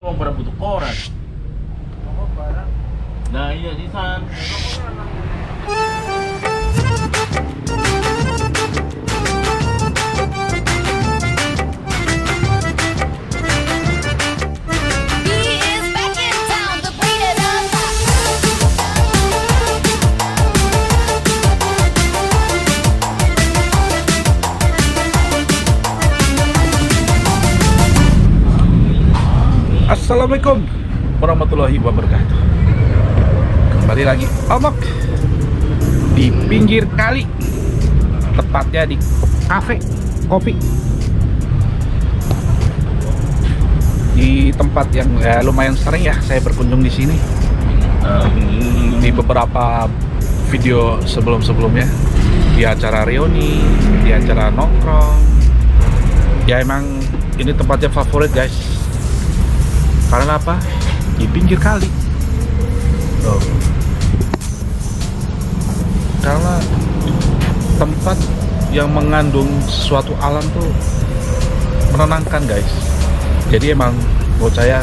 Orang pada butuh koran. Nah iya sih San. Assalamualaikum warahmatullahi wabarakatuh. Kembali lagi Omok di pinggir kali, tepatnya di kafe kopi, di tempat yang lumayan sering ya saya berkunjung di sini. Di beberapa video sebelum-sebelumnya, di acara reuni, di acara nongkrong. Ya emang ini tempatnya favorit guys. Karena apa? Di pinggir kali. Karena tempat yang mengandung suatu alam tuh menenangkan guys. Jadi emang buat saya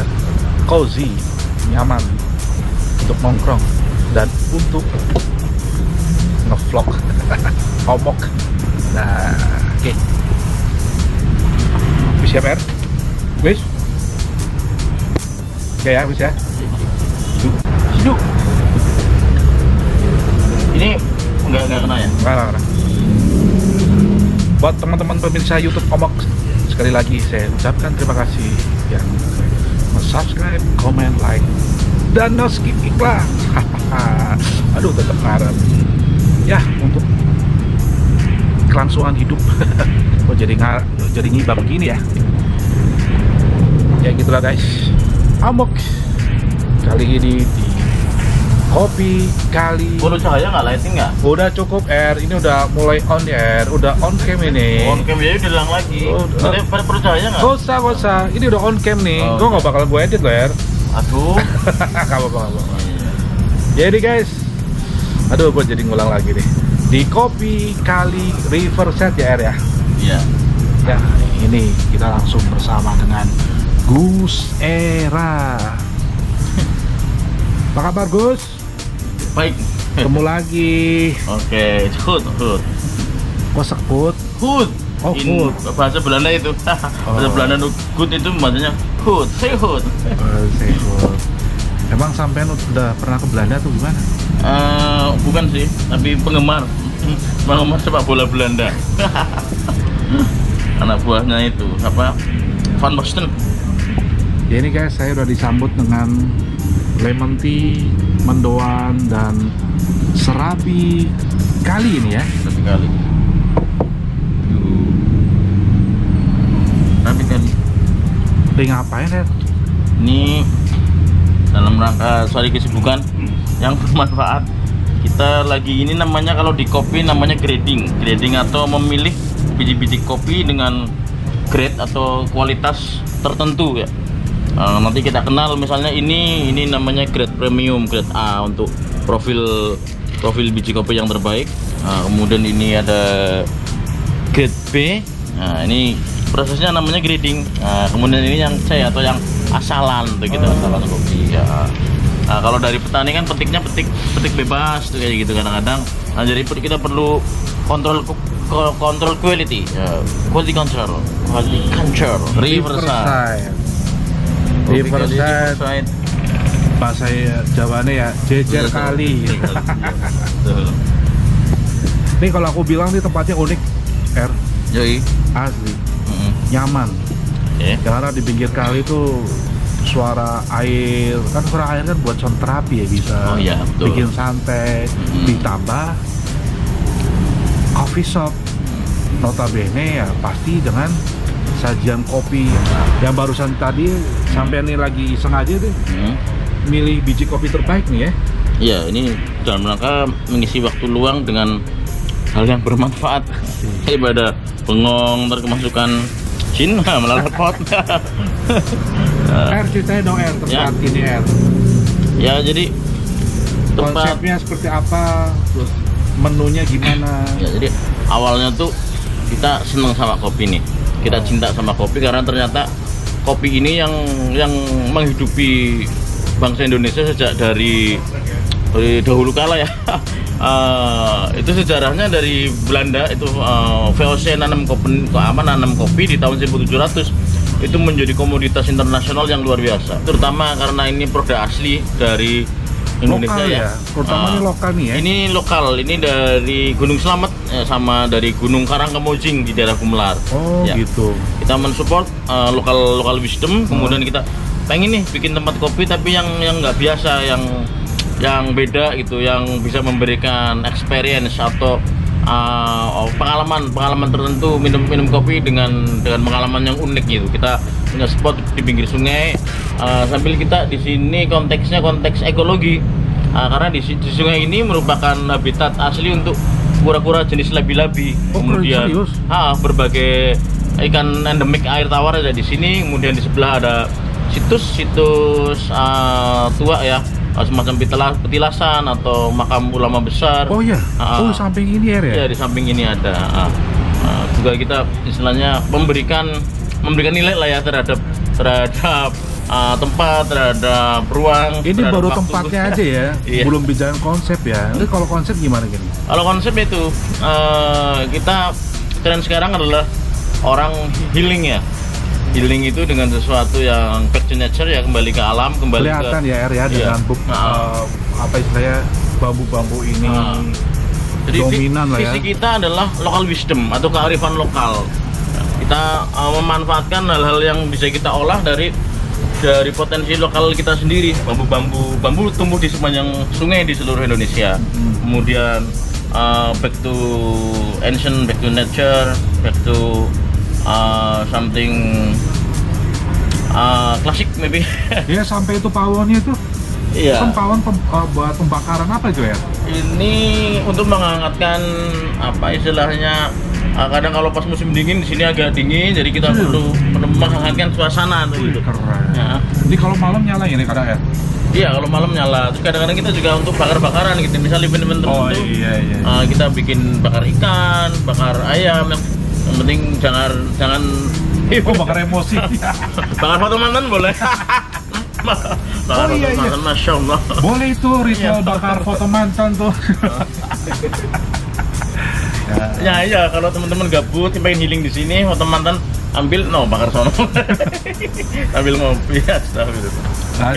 cozy, nyaman untuk nongkrong dan untuk ngevlog omok. Nah, oke. Siap R? Wis? Oke ya, bisa. Hidup. Ini enggak kena ya? Enggak. Buat teman-teman pemirsa YouTube Omok, sekali lagi saya ucapkan terima kasih yang subscribe, comment, like, dan no skip iklan. Aduh, tetap ngarep. Ya, untuk kelangsungan hidup. Kok jadi ngibah begini ya? Ya gitulah guys. Omok kali ini di kopi kali. Perlu cahaya nggak, lighting nggak? Udah cukup R, ini udah mulai on air, udah on cam ini. On cam ya udah hilang lagi. Perlu cahaya nggak? Gak usah, ini udah on cam nih. Gue nggak bakal gue edit loh R. Aduh. Gak apa-apa. Jadi guys, aduh gue jadi ngulang lagi nih. Di kopi kali Riverside ya R ya. Iya. Ya ini kita langsung bersama dengan Gus Era. Apa kabar Gus? Baik. Ketemu lagi. Oke, hood. Kok sekut? Hood. Oh, hood. Bahasa Belanda itu. Bahasa Belanda hood itu maksudnya hood. Say hood. Say hood. Emang sampean udah pernah ke Belanda tuh gimana? Bukan sih, tapi penggemar sepak bola Belanda. Anak buahnya itu apa? Van Basten. Ya ini guys, saya udah disambut dengan lemon tea, mendoan, dan serabi kali ini ya. Serabi kali. Serabi kali. Ini ngapain ya? Ini dalam rangka suatu kesibukan yang bermanfaat. Kita lagi ini namanya kalau di kopi namanya grading atau memilih biji-biji kopi dengan grade atau kualitas tertentu ya. Nanti kita kenal misalnya ini namanya grade premium, grade A untuk profil biji kopi yang terbaik. Kemudian ini ada grade B. Nah, ini prosesnya namanya grading. Kemudian ini yang C atau yang asalan tuh gitu, asalan kopi ya. Nah, kalau dari petani kan petiknya petik bebas tuh kayak gitu kadang-kadang. Nah, jadi kita perlu kontrol quality, quality control, Riverside. Bahasa Jawane ya jejer kali. Nih kalau aku bilang nih tempatnya unik R. Yoi. Asli. Nyaman. Karena di pinggir kali tuh suara air kan buat sound terapi ya, bisa bikin santai. Ditambah coffee shop, notabene ya pasti dengan sajian kopi yang barusan tadi sampai ini lagi sengaja deh milih biji kopi terbaik nih ya. Iya, ini dalam rangka mengisi waktu luang dengan hal yang bermanfaat daripada bengong terkemasukan jin melalui pot. R ceritanya dong R tempat ini R. Ya jadi konsepnya seperti apa, terus menunya gimana? Ya jadi awalnya tuh kita seneng sama kopi nih, kita cinta sama kopi karena ternyata kopi ini yang menghidupi bangsa Indonesia sejak dari dahulu kala ya. Itu sejarahnya dari Belanda itu VOC nanam kopi di tahun 1700. Itu menjadi komoditas internasional yang luar biasa, terutama karena ini produk asli dari Indonesia lokal ya. Terutama ini lokal nih ya. Ini lokal, ini dari Gunung Slamet sama dari Gunung Karangkemojing di daerah Gumelar. Oh ya. gitu. Kita mensupport lokal wisdom, kemudian kita pengen nih bikin tempat kopi tapi yang nggak biasa, yang beda gitu, yang bisa memberikan experience atau pengalaman tertentu minum kopi dengan pengalaman yang unik gitu. Kita punya spot di pinggir sungai, sambil kita di sini konteksnya konteks ekologi, karena di sungai ini merupakan habitat asli untuk kura-kura jenis labi-labi. Kemudian berbagai ikan endemik air tawar ada di sini. Kemudian di sebelah ada situs tua ya, semacam petilasan atau makam ulama besar. Oh iya. Oh samping ini ya? Ya di samping ini ada. Juga kita istilahnya memberikan nilai lah ya terhadap tempat, terhadap ruang. Ini baru tempatnya aja ya. Iya. Belum bicara konsep ya. Ini kalau konsep gimana gini? Kalau konsep itu kita tren sekarang adalah orang healing ya. Healing itu dengan sesuatu yang back to nature ya, kembali ke alam, kembali kelihatan ke ya R ya dengan apa istilahnya bambu-bambu ini jadi dominan lah ya. visi kita adalah local wisdom atau kearifan lokal. Kita memanfaatkan hal-hal yang bisa kita olah dari potensi lokal kita sendiri. Bambu tumbuh di sepanjang sungai di seluruh Indonesia. Kemudian back to ancient, back to nature, back to something klasik maybe. Iya, sampai itu pawonnya itu. Iya. Kan pawon buat pembakaran apa itu ya? Ini untuk menghangatkan apa istilahnya, kadang kalau pas musim dingin di sini agak dingin, jadi kita perlu menghangatkan suasana tuh gitu. Keren. Ya. Jadi kalau malam nyala ini kadang ya? Iya, kalau malam nyala. Terus kadang-kadang kita juga untuk bakar-bakaran gitu. Misalnya event-event tertentu, kita bikin bakar ikan, bakar ayam. Yang penting jangan bakar emosi. bakar foto mantan boleh. Bakar foto mantan, Masya Allah. Boleh itu ritual bakar foto mantan tuh. Ya, kalau teman-teman gabut pengen healing di sini, foto mantan ambil bakar sono. Ambil ngopi ya, gitu. Nah,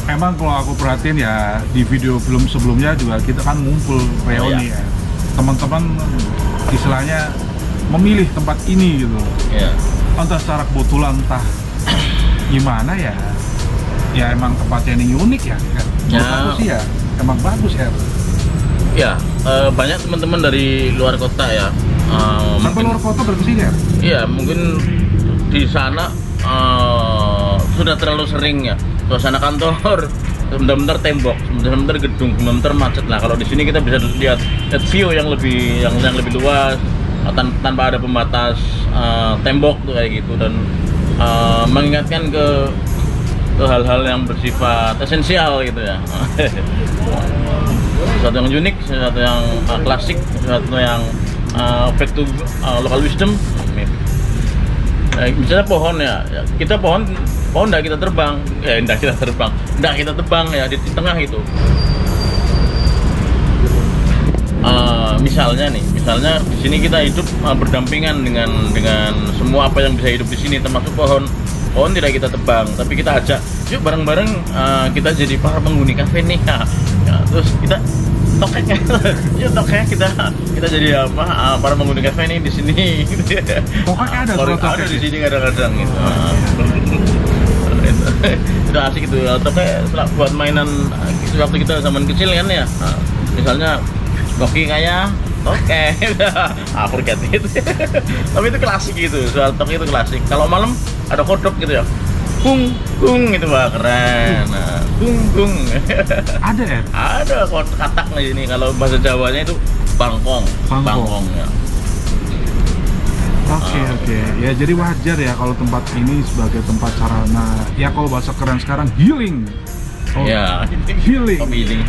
emang kalau aku perhatiin ya di video sebelumnya juga kita kan ngumpul reuni ya. Teman-teman istilahnya memilih tempat ini gitu. Iya. Entah secara kebetulan, entah gimana ya. Ya emang tempatnya ini unik ya. Menurut aku sih ya emang bagus ya. Ya, banyak teman-teman dari luar kota ya. Sampai luar kota berarti ya? Iya, mungkin di sana sudah terlalu sering ya. Suasana kantor, sebentar tembok, sebentar gedung, sebentar macet. Nah, kalau di sini kita bisa lihat view yang lebih luas, tanpa ada pembatas tembok tuh kayak gitu, dan mengingatkan ke hal-hal yang bersifat esensial gitu ya. Sesuatu yang unik, sesuatu yang klasik, sesuatu yang back to local wisdom. Misalnya pohon ya, kita pohon enggak kita tebang ya di tengah itu. Misalnya di sini kita hidup berdampingan dengan semua apa yang bisa hidup di sini, termasuk pohon tidak kita tebang, tapi kita ajak yuk bareng-bareng kita jadi para penghuni kafe nih ya, terus kita tokeknya yuk kita jadi para penghuni kafe nih di sini. Tokeknya ada di sini kadang-kadang gitu. Itu asik gitu ya, tokek buat mainan waktu kita zaman kecil kan ya. Misalnya Goki kayak forget it. Tapi itu klasik gitu, soal tok itu klasik. Kalau malam ada kodok gitu ya, kung gitu, wah keren. Nah, kung ada ya? Ada katak ini, kalau bahasa Jawanya itu bangkong ya. Oke. Ya jadi wajar ya kalau tempat ini sebagai tempat sarana, ya kalau bahasa keren sekarang healing. Healing.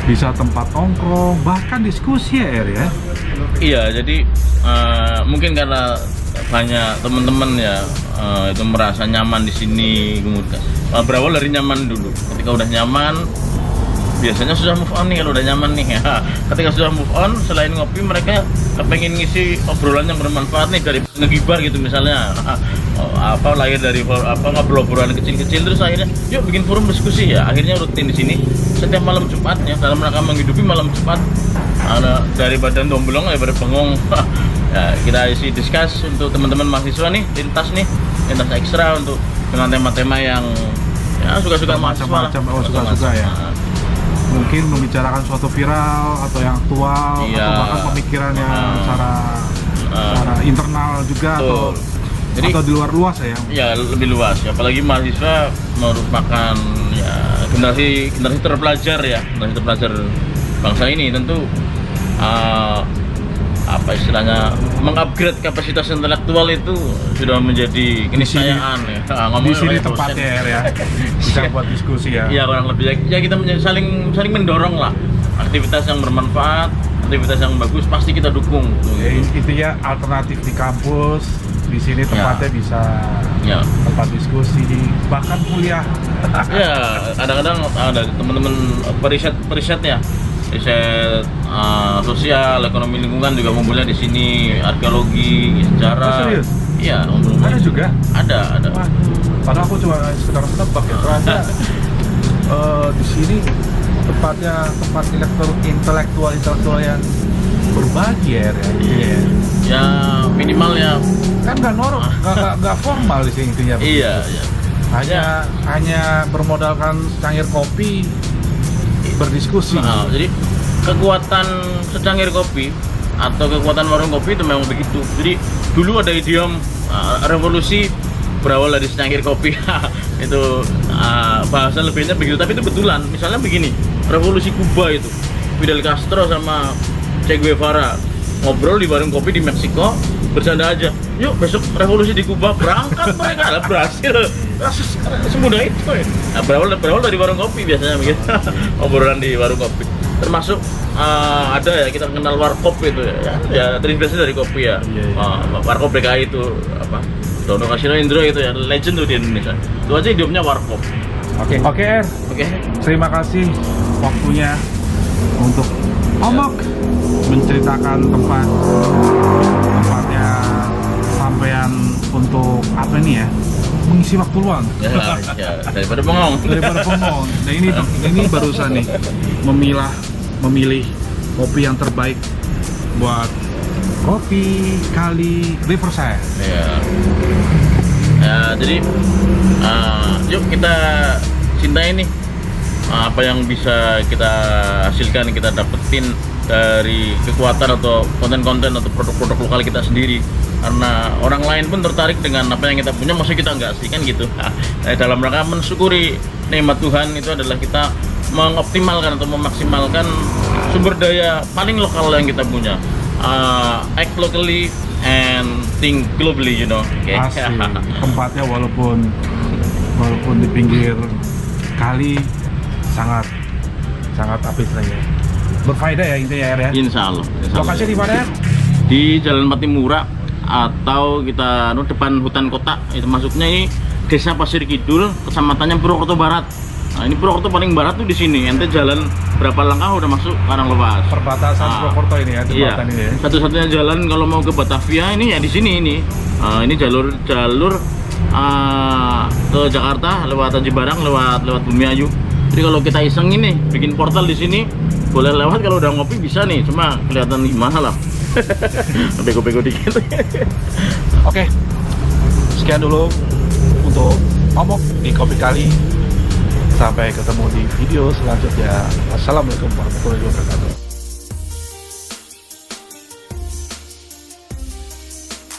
Bisa tempat nongkrong, bahkan diskusi ya, Er ya? Iya, jadi mungkin karena banyak teman-teman ya itu merasa nyaman di sini. Kemudian berawal dari nyaman dulu. Ketika udah nyaman, biasanya sudah move on nih kalau udah nyaman nih ya. Ketika sudah move on, selain ngopi mereka kepengen ngisi obrolan yang bermanfaat nih, dari ngegibar gitu misalnya. Lahir dari ngobrol-ngobrolan kecil-kecil, terus akhirnya yuk bikin forum diskusi ya. Akhirnya rutin di sini setiap malam Jumat ya, dalam rangka menghidupi malam Jumat. Dari badan domblong ya bengong. Ya, kita isi diskus untuk teman-teman mahasiswa nih, lintas ekstra untuk dengan tema-tema yang ya suka-suka mahasiswa. Suka-suka ya. Mungkin membicarakan suatu viral atau yang aktual, atau bahkan pemikiran yang secara internal juga, atau di luar luas ya. Ya, lebih luas ya, apalagi mahasiswa merupakan ya generasi terpelajar ya, generasi terpelajar bangsa ini. Tentu istilahnya mengupgrade kapasitas intelektual itu sudah menjadi keniscayaan ya. Di sini tempatnya ya, bisa buat diskusi ya. Iya, kurang lebih ya kita saling mendorong lah, aktivitas yang bermanfaat, aktivitas yang bagus pasti kita dukung. Intinya alternatif di kampus, di sini tempatnya bisa tempat diskusi, bahkan kuliah. Ya, kadang-kadang ada teman-teman periset ya. Riset sosial, ekonomi lingkungan juga ngumpulnya di sini, arkeologi, sejarah. Serius? Iya, ada juga. Ada. Wah, padahal aku cuma sekedar tebak ya. Ternyata di sini tempat intelektual yang berbagi ya. Ya minimal ya. Kan nggak formal di sini intinya. Iya. Hanya bermodalkan secangkir kopi, berdiskusi. Jadi kekuatan secangkir kopi atau kekuatan warung kopi itu memang begitu. Jadi dulu ada idiom revolusi berawal dari secangkir kopi. Itu bahasa lebihnya begitu, tapi itu betulan. Misalnya begini, revolusi Kuba itu Fidel Castro sama Che Guevara ngobrol di warung kopi di Meksiko, bercanda aja, yuk besok revolusi di Kuba, berangkat mereka lah, berhasil. Semudah itu ya. Nah, berawal dari warung kopi biasanya begitu. Obrolan di warung kopi, termasuk ada ya, kita kenal warkop itu ya terinspirasi dari kopi ya. Warkop DKI itu Dono Kasino Indro itu ya, legend tuh di Indonesia. Itu aja idiomnya warkop. Oke. Terima kasih waktunya untuk Omok menceritakan tempatnya sampean untuk apa nih ya, mengisi waktu luang. Ya, daripada bengong. Nah ini barusan nih memilih kopi yang terbaik buat Kopi Kali Riverside. Ya, jadi yuk kita cintai nih apa yang bisa kita hasilkan, kita dapetin dari kekuatan atau konten-konten atau produk-produk lokal kita sendiri. Karena orang lain pun tertarik dengan apa yang kita punya, maksudnya kita enggak sih, kan gitu. Dalam rangka mensyukuri nikmat Tuhan itu adalah kita mengoptimalkan atau memaksimalkan sumber daya paling lokal yang kita punya. Act locally and think globally, you know. Asik. Tempatnya walaupun di pinggir kali sangat apis lagi. Berfaedah ya intinya ya. Insya Allah. Lokasi di mana? Di Jalan Patimura atau kita depan hutan kota. Itu masuknya ini Desa Pasir Kidul, kecamatannya Purwokerto Barat. Nah, ini Purwokerto paling barat tuh di sini. Ente jalan berapa langkah udah masuk Karanglepas. Perbatasan Purwokerto ini ya, jembatan ini. Ya. Satu-satunya jalan kalau mau ke Batavia ini ya di sini ini. Ini jalur ke Jakarta lewat Tanjung Barang, lewat Bumiayu. Jadi kalau kita iseng ini bikin portal di sini, boleh lewat. Kalau udah ngopi bisa nih, cuma kelihatan gimana lah. Bego-bego dikit. Oke. Sekian dulu untuk Omok di Kopi Kali. Sampai ketemu di video selanjutnya. Assalamualaikum warahmatullahi wabarakatuh.